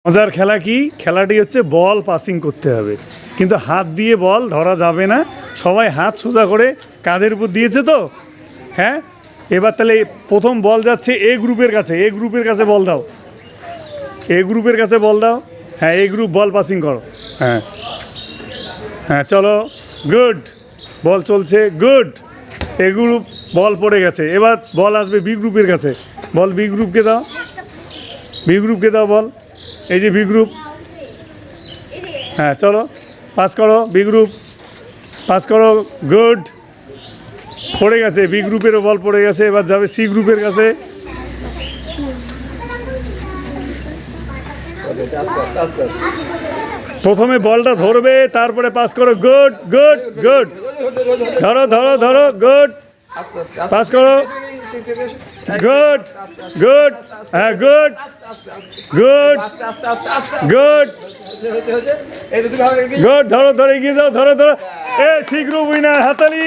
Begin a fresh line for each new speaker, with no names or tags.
মজার খেলা কি? খেলাটি হচ্ছে বল পাসিং করতে হবে, কিন্তু হাত দিয়ে বল ধরা যাবে না। সবাই হাত সোজা করে কাঁধের উপর দিয়েছে তো। হ্যাঁ, এবার তাহলে প্রথম বল যাচ্ছে এ গ্রুপের কাছে। এ গ্রুপের কাছে বল দাও, এ গ্রুপের কাছে বল দাও। হ্যাঁ, এ গ্রুপ বল পাসিং করো। হ্যাঁ হ্যাঁ, চলো, গুড। বল চলছে, গুড। এ গ্রুপ বল পড়ে গেছে, এবার বল আসবে বি গ্রুপের কাছে। বল বি গ্রুপকে দাও, বি গ্রুপকে দাও বল। এই যে বি গ্রুপ। হ্যাঁ, চলো পাস করো, বি গ্রুপ পাস করো, গুড। পড়ে গেছে, বি গ্রুপেরও বল পড়ে গেছে, এবার যাবে সি গ্রুপের কাছে। প্রথমে বলটা ধরবে, তারপরে পাস করো, গুড গুড গুড। ধরো ধরো ধরো, গুড। পাস করো, গুড গুড। হ্যাঁ, গুড গুড গুড গুড। ধরো ধরো, এগিয়ে যাও, ধরো ধরো। এ সি গ্রুপ উইনার, হাততালি।